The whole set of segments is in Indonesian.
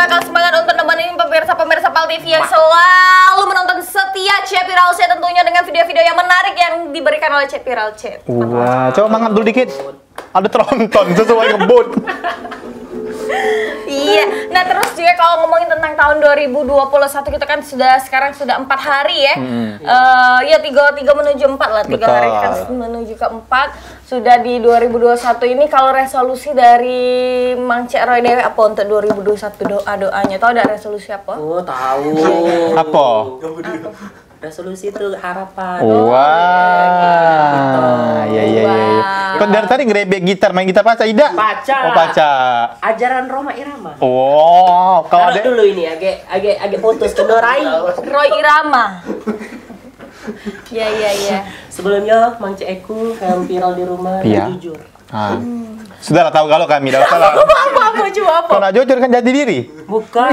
bakal semangat untuk nemenin pemirsa-pemirsa Pal TV yang selalu menonton setia Cek Viral Chat, tentunya dengan video-video yang menarik yang diberikan oleh Cek Viral Chat. Wah, coba mangap dulu dikit. Ada tronton sesuai ngebut. Iya, nah terus juga kalau ngomongin tentang tahun 2021 kita kan sekarang sudah 4 hari ya. Ya 3 menuju 4 lah, 3 hari kan menuju ke 4. Sudah di 2021 ini, kalau resolusi dari Mang Cek Roy Dewe apa untuk 2021 doa-doanya? Tahu ada resolusi apa? Oh, tahu. Apa? Resolusi itu harapan. Wah, iya. Kan dari tadi ngerebek gitar, main gitar paca, Ida? Paca. Oh, paca. Ajaran Roma Irama. Oh, kalau ada dulu ini agak putus ke Roy Irama. Ya. Sebelumnya Mang Cek Eku yang viral di rumah dan jujur. Sudah tahu kalau kami dah salah. Apa coba apa? Kalau jujur kan jati diri. Bukan.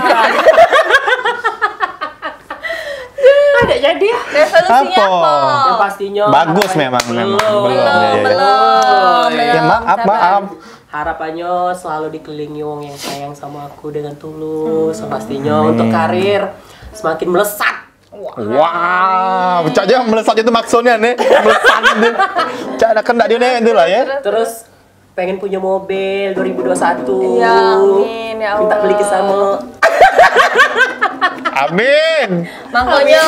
Ada jadi resolusinya apa? Yang pastinya bagus memang. Belum. Ya, maaf. Harapannya selalu dikelilingi wong yang sayang sama aku dengan tulus. Pastinya untuk karir semakin melesat. Wah, cak aja melesat itu maksudnya nih. Melesat itu. Cak ada kendak dia nih itu lah ya. Terus pengen punya mobil 2021. Ya, amin ya Allah. Minta beli ke sama. Amin. Makanya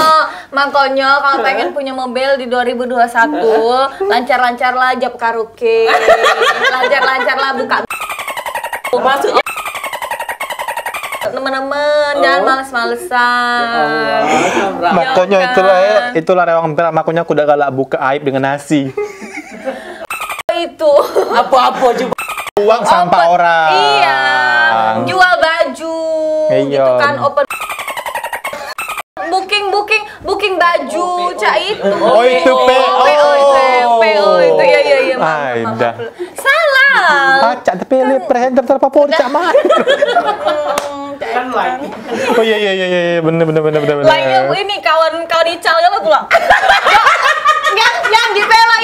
kalau pengen punya mobil di 2021, lancar-lancarlah job karaoke. Lancar-lancarlah buka. Maksudnya teman-teman jangan males-malesan. Makanya itulah rewang hampir makanya aku udah galak buka aib dengan nasi. Itu apa-apa juga. Uang sampah orang. Iya. Jual baju. Iya. Gitu kan open booking baju cak itu. Oh itu PO itu ya. Aida. Salah. Cak tapi presenter terfavorit cak mah. Kan like. Oh iya bener. Like ini kawan Ical ya lo pula. yang dipela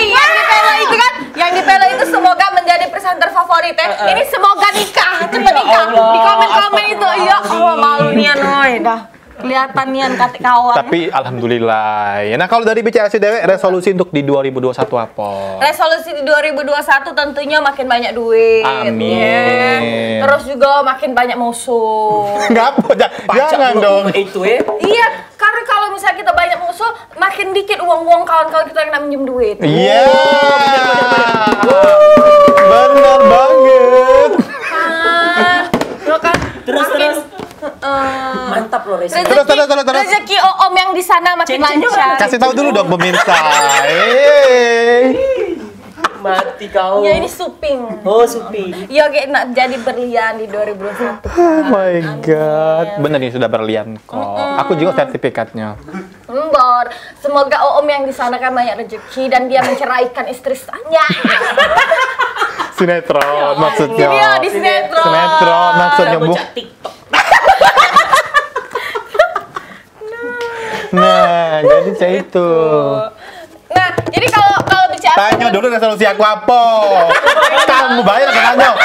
itu kan, yang dipela itu semoga menjadi presenter favorit ya. Ini semoga nikah, cepet nikah. Di komen-komen itu, ya Allah malu nian woy dah. Kelihatan nian kata kawan. Tapi alhamdulillah. Nah kalau dari BCAC Dewe, resolusi untuk di 2021 apa? Resolusi di 2021 tentunya makin banyak duit. Amin. Ya. Terus juga makin banyak musuh. Enggak apa, jangan dong. Itu ya. Iya, karena kalau misalnya kita banyak musuh, makin dikit uang-uang kawan-kawan kita yang nak minjem duit. Iya. Benar banget. Lo kan Terus. Mantap loh resolusi. Terus. Rezeki Om yang di sana makin lancar. Kasih tahu dulu dong pemirsa. Mati kau. Ya ini suping. Oh, Supi. Ya kayak nak jadi berlian di 2021. Oh my god. Bener nih sudah berlian kok. Aku juga sertifikatnya. Embor. Semoga Om yang di sana kan banyak rezeki dan dia menceraikan istrinya. Sinetron maksudnya. Iya, di sinetron. Sinetron maksudnya Bu. Nah, jadi saya itu. Nah, jadi kalau bicara Tanya dulu resolusi aku apa? Kamu bayar kan tanya.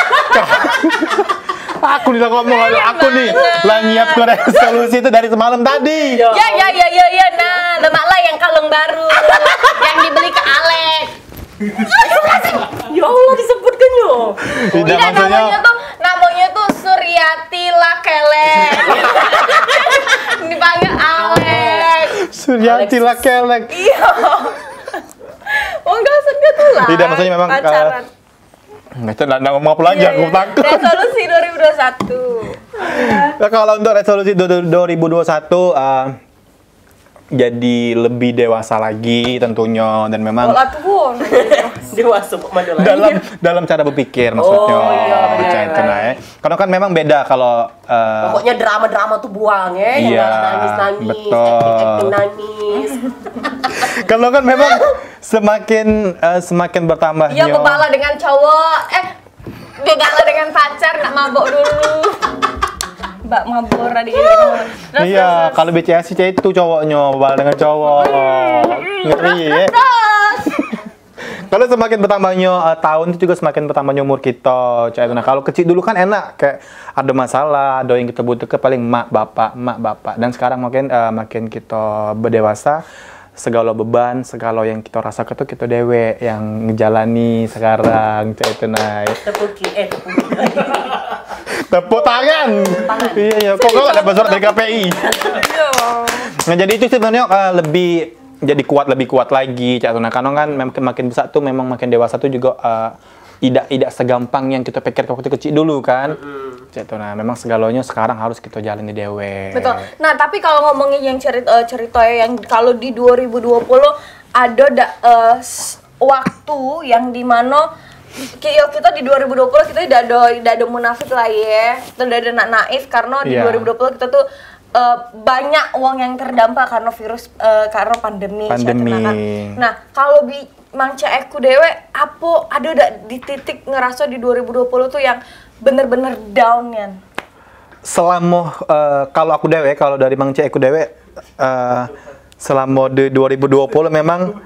Aku nih ngomong, aku nih lah nyiapkan resolusi itu dari semalam tadi. Ya. Nah, lemaklah yang kalung baru yang dibeli ke Alex. Ya Allah disebutkan yo. Tidak maksudnya. Namanya tuh Suryati Lakelek. Dipanggil Alex. Suryati Lakelek. Iya. Oh enggak sedih tuh lah. Tidak maksudnya memang pacaran. Nggak ngomong apa lagi, aku takut. Resolusi 2021. Nah, kalau untuk resolusi 2021 jadi lebih dewasa lagi tentunya dan memang dewasa dalam cara berpikir maksudnya. Oh iya, benar. Karena kan memang beda kalau pokoknya drama-drama tuh buang ya. Iya, nangis-nangis, betul. acting nangis. Kalau kan memang semakin bertambahnya. Iya, bebala dengan cowok. Bebala dengan pacar nak mabok dulu. Mbak mabur tadi gitu. Iya, kalau BCAC itu cowoknya bal dengan cowok. Ngeri ya. Kalau semakin bertambahnya tahun itu juga semakin bertambahnya umur kita. Nah, kalau kecil dulu kan enak, kayak ada masalah, ada yang kita butuhkan paling mak bapak. Dan sekarang makin kita berdewasa, segala beban, segala yang kita rasakan itu kita dewe yang ngejalani sekarang. Nah. Tepuk tangan. Iya. Kok kalau ada surat dari KPI? Nah, jadi itu sebenarnya lebih lebih kuat lagi, Nah, karena kan makin besar tuh memang makin dewasa tuh juga tidak segampang yang kita pikir waktu kecil dulu kan. Nah, memang segalanya sekarang harus kita jalani dewe. Betul. Nah, tapi kalau ngomongin yang cerita yang kalau di 2020 ada waktu yang dimana kita di 2020 kita tidak ada munafik lah ya, tidak ada naif karena di 2020 kita tuh banyak uang yang terdampak karena virus karena pandemi. Kan. Nah, kalau Mang Cekku dewe apa ada di titik ngerasa di 2020 tuh yang bener-bener down kan? Selama kalau dari Mang Cekku dewe selama di 2020 memang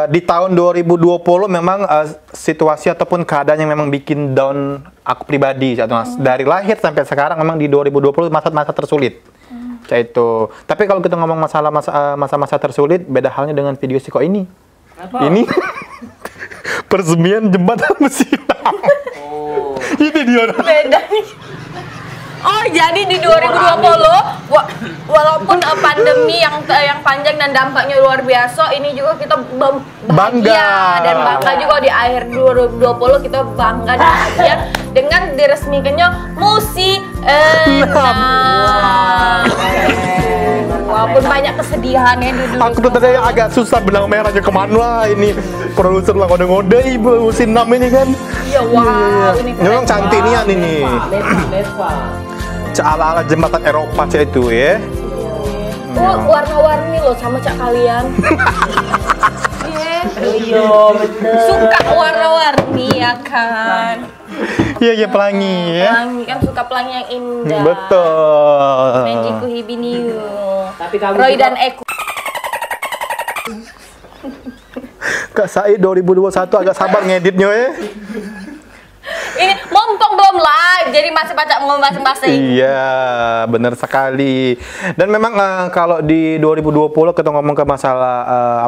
di tahun 2020 memang situasi ataupun keadaan yang memang bikin down aku pribadi. Dari lahir sampai sekarang memang di 2020 masa-masa tersulit. Itu. Tapi kalau kita ngomong masalah masa-masa tersulit, beda halnya dengan video Siko ini. Apa? Ini peresmian jembatan Mesiram. Oh. Ini dia. Beda nih. Oh, jadi di 2020 walaupun pandemi yang panjang dan dampaknya luar biasa, ini juga kita bahagia dan bangga juga di akhir 2020 kita bangga dan bahagia dengan diresmikannya Musienam. Walaupun banyak kesedihan ya di dunia. Aku tuh tadi agak susah benang merahnya kemana ini. Produser lah ngode-ngode ibu Musienam ini kan. Iya, wow. Ini memang cantik nih ini. Ala-ala jembatan Eropa itu ya. Warna-warni loh sama cak kalian. Iya, bener. Suka warna-warni ya kan. Iya, pelangi ya. Pelangi kan suka pelangi yang indah. Betul. Menjiku hibiniu. Tapi kamu Roy dan Eko. Kak Said 2021 agak sabar ngeditnya ya. Ini mumpung belum live, jadi masih baca masing-masing. Iya, benar sekali. Dan memang kalau di 2020 kita ngomong ke masalah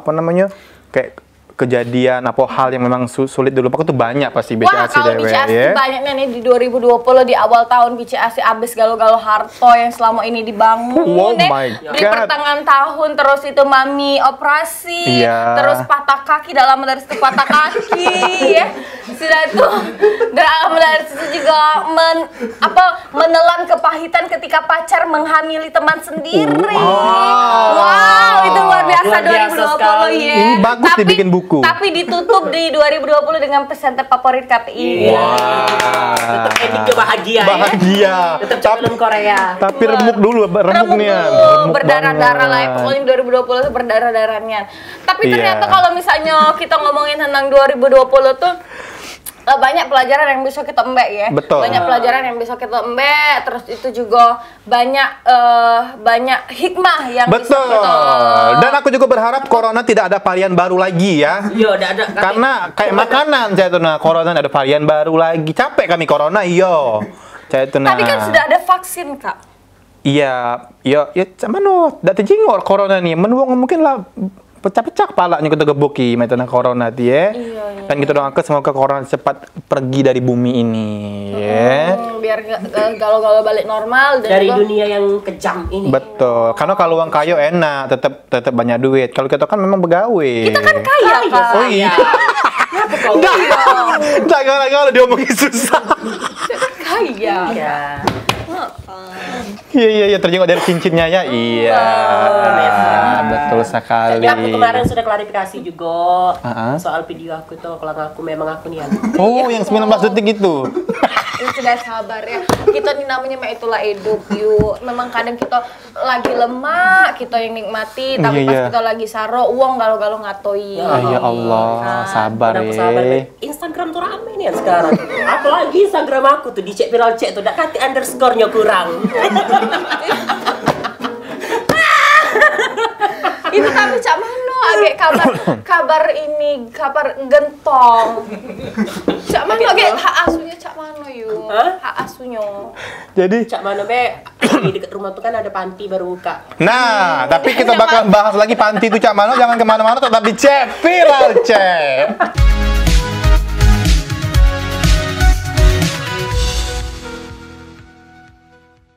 kayak kejadian apa hal yang memang sulit dilupakan tuh banyak pasti BCAC. Wah, kalau BCAC banyaknya nih di 2020 di awal tahun BCAC abis galau-galau harto yang selama ini dibangun di pertengahan tahun, terus itu mami operasi, terus patah kaki dalam dari situ patah kaki ya. Sudah itu dalam dari situ juga menelan kepahitan ketika pacar menghamili teman sendiri. Wow, itu luar biasa 2020 ya. Ini bagus dibikin buku. Tapi ditutup di 2020 dengan presenter favorit KPI. Tetap endingnya bahagia. Bahagia. Tetap film Korea. Tapi remuk dulu, remuknya. Berdarah-darah lah ya. Pokoknya 2020 itu berdarah-darahnya. Tapi ternyata kalau misalnya kita ngomongin tentang 2020 tuh banyak pelajaran yang bisa kita embek ya. Betul. Banyak pelajaran yang bisa kita embek, terus itu juga banyak hikmah yang bisa kita. Dan aku juga berharap corona tidak ada varian baru lagi ya. Iya, ada. Karena kayak makanan corona ada varian baru lagi. Capek kami corona, Tapi kan sudah ada vaksin, Kak. Iya, mana? Dati jingor corona nih. Menuang mungkin lah pecah-pecah kepalanya kita gebuki metode corona dia. Iya. Dan kita doakan semoga corona cepat pergi dari bumi ini ya. Biar galau-galau balik normal dan dari dunia yang kejam ini. Betul. Karena kalau uang kayu enak, tetap banyak duit. Kalau kita kan memang begawe. Kita kan kaya, Kak. Oh iya. Enggak kalau diomongin susah. Kaya. Iya. Iya, terjenguk dari cincinnya ya. Iya. Betul sekali. Tapi aku kemarin sudah klarifikasi juga soal video aku tuh, kalau memang aku nih. Oh, yang 19 detik itu. Sudah sabar ya. Kita nih namanya itulah hidup yuk. Memang kadang kita lagi lemah, kita yang nikmati, tapi pas kita lagi saro, uang galau-galau ngatoi. Ya Allah, sabar ya. Instagram tuh rame nih sekarang. Apalagi Instagram aku tuh dicek viral cek tuh, kati underscore-nya kurang. Itu tapi cak mana? agak kabar ini kabar gentong. Cak mano agak hak asuhnya cak mano yuk. Hak asuhnya. Jadi Cak mana be di dekat rumah tuh kan ada panti baru buka. nah, tapi kita bakal bahas lagi panti itu Cak Mano, jangan kemana-mana, tetap di Cek Viral Cek.